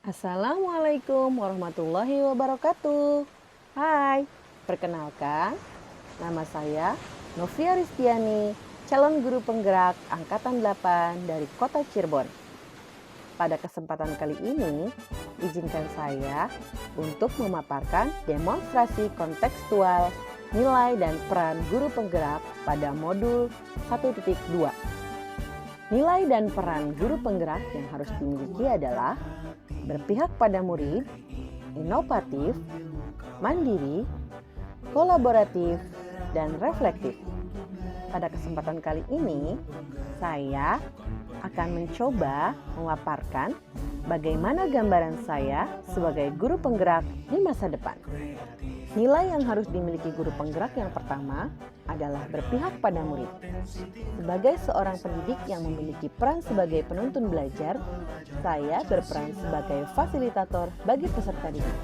Assalamualaikum warahmatullahi wabarakatuh. Hai, perkenalkan, nama saya Novia Ristiani, calon guru penggerak Angkatan 8 dari Kota Cirebon. Pada kesempatan kali ini, izinkan saya untuk memaparkan demonstrasi kontekstual nilai dan peran guru penggerak pada modul 1.2. Nilai dan peran guru penggerak yang harus dimiliki adalah berpihak pada murid, inovatif, mandiri, kolaboratif, dan reflektif. Pada kesempatan kali ini, saya akan mencoba memaparkan bagaimana gambaran saya sebagai guru penggerak di masa depan. Nilai yang harus dimiliki guru penggerak yang pertama adalah berpihak pada murid. Sebagai seorang pendidik yang memiliki peran sebagai penuntun belajar, saya berperan sebagai fasilitator bagi peserta didik.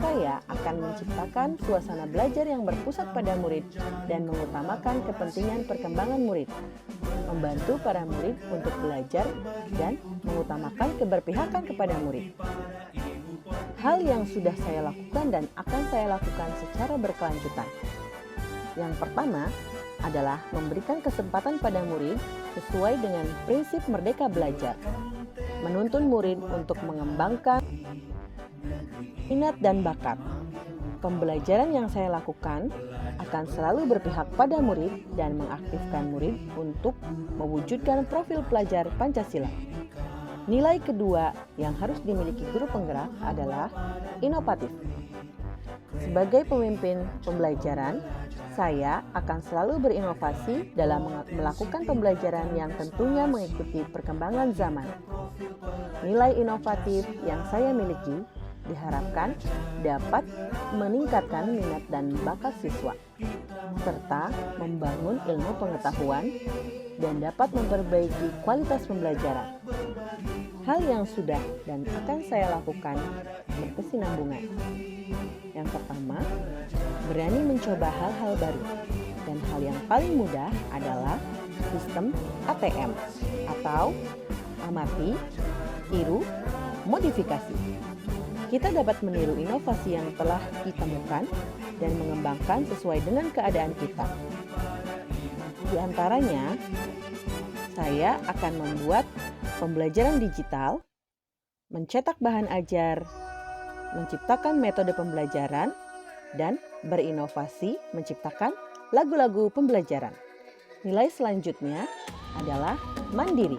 Saya akan menciptakan suasana belajar yang berpusat pada murid dan mengutamakan kepentingan perkembangan murid, membantu para murid untuk belajar dan mengutamakan keberpihakan kepada murid. Hal yang sudah saya lakukan dan akan saya lakukan secara berkelanjutan. Yang pertama adalah memberikan kesempatan pada murid sesuai dengan prinsip merdeka belajar, menuntun murid untuk mengembangkan minat dan bakat. Pembelajaran yang saya lakukan akan selalu berpihak pada murid dan mengaktifkan murid untuk mewujudkan profil pelajar Pancasila. Nilai kedua yang harus dimiliki guru penggerak adalah inovatif. Sebagai pemimpin pembelajaran, saya akan selalu berinovasi dalam melakukan pembelajaran yang tentunya mengikuti perkembangan zaman. Nilai inovatif yang saya miliki diharapkan dapat meningkatkan minat dan bakat siswa, serta membangun ilmu pengetahuan dan dapat memperbaiki kualitas pembelajaran. Hal yang sudah dan akan saya lakukan berkesinambungan. Yang pertama, berani mencoba hal-hal baru. Dan hal yang paling mudah adalah sistem ATM atau amati, tiru, modifikasi. Kita dapat meniru inovasi yang telah ditemukan dan mengembangkan sesuai dengan keadaan kita. Di antaranya, saya akan membuat pembelajaran digital, mencetak bahan ajar, menciptakan metode pembelajaran, dan berinovasi menciptakan lagu-lagu pembelajaran. Nilai selanjutnya adalah mandiri.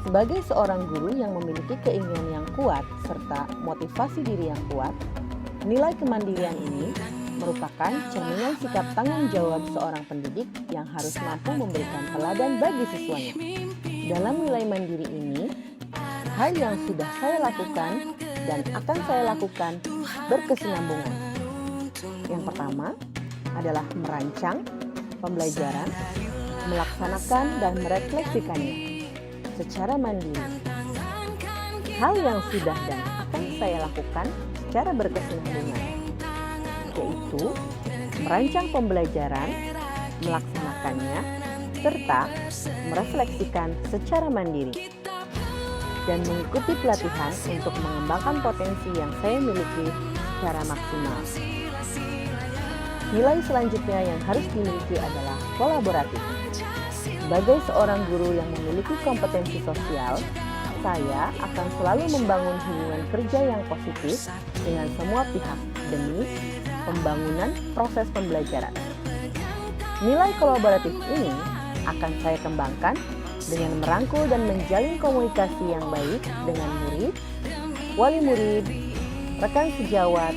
Sebagai seorang guru yang memiliki keinginan yang kuat serta motivasi diri yang kuat, nilai kemandirian ini merupakan cerminan sikap tanggung jawab seorang pendidik yang harus mampu memberikan teladan bagi siswanya. Dalam nilai mandiri ini, hal yang sudah saya lakukan dan akan saya lakukan berkesinambungan. Yang pertama adalah merancang pembelajaran, melaksanakan dan merefleksikannya secara mandiri. Hal yang sudah dan akan saya lakukan secara berkesinambungan, yaitu merancang pembelajaran, melaksanakannya, serta merefleksikan secara mandiri, dan mengikuti pelatihan untuk mengembangkan potensi yang saya miliki secara maksimal. Nilai selanjutnya yang harus dimiliki adalah kolaboratif. Sebagai seorang guru yang memiliki kompetensi sosial, saya akan selalu membangun hubungan kerja yang positif dengan semua pihak demi pembangunan proses pembelajaran. Nilai kolaboratif ini akan saya kembangkan dengan merangkul dan menjalin komunikasi yang baik dengan murid, wali murid, rekan sejawat,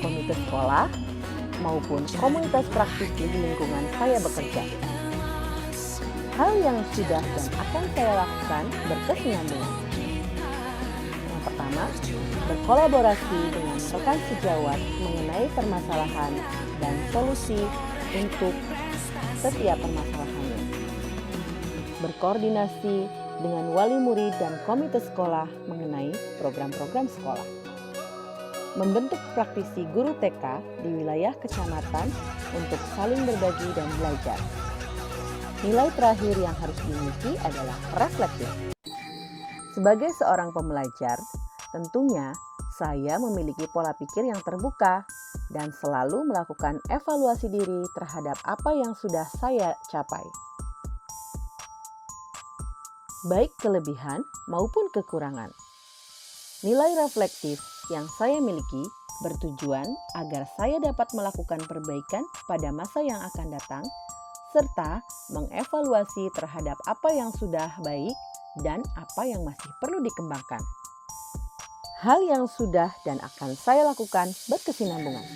komite sekolah, maupun komunitas praktis di lingkungan saya bekerja. Hal yang sudah dan akan saya lakukan berkesinambungan. Yang pertama, berkolaborasi dengan rekan sejawat mengenai permasalahan dan solusi untuk setiap permasalahannya. Berkoordinasi dengan wali murid dan komite sekolah mengenai program-program sekolah. Membentuk praktisi guru TK di wilayah kecamatan untuk saling berbagi dan belajar. Nilai terakhir yang harus dimiliki adalah reflektif. Sebagai seorang pembelajar, Tentunya, saya memiliki pola pikir yang terbuka dan selalu melakukan evaluasi diri terhadap apa yang sudah saya capai, baik kelebihan maupun kekurangan. Nilai reflektif yang saya miliki bertujuan agar saya dapat melakukan perbaikan pada masa yang akan datang, serta mengevaluasi terhadap apa yang sudah baik dan apa yang masih perlu dikembangkan. Hal yang sudah dan akan saya lakukan berkesinambungan.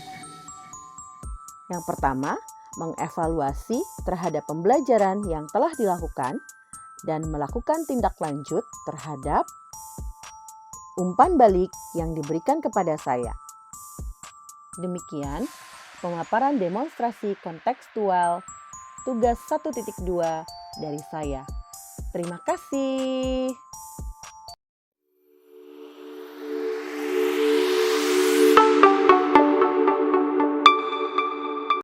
Yang pertama, mengevaluasi terhadap pembelajaran yang telah dilakukan dan melakukan tindak lanjut terhadap umpan balik yang diberikan kepada saya. Demikian pemaparan demonstrasi kontekstual tugas 1.2 dari saya. Terima kasih.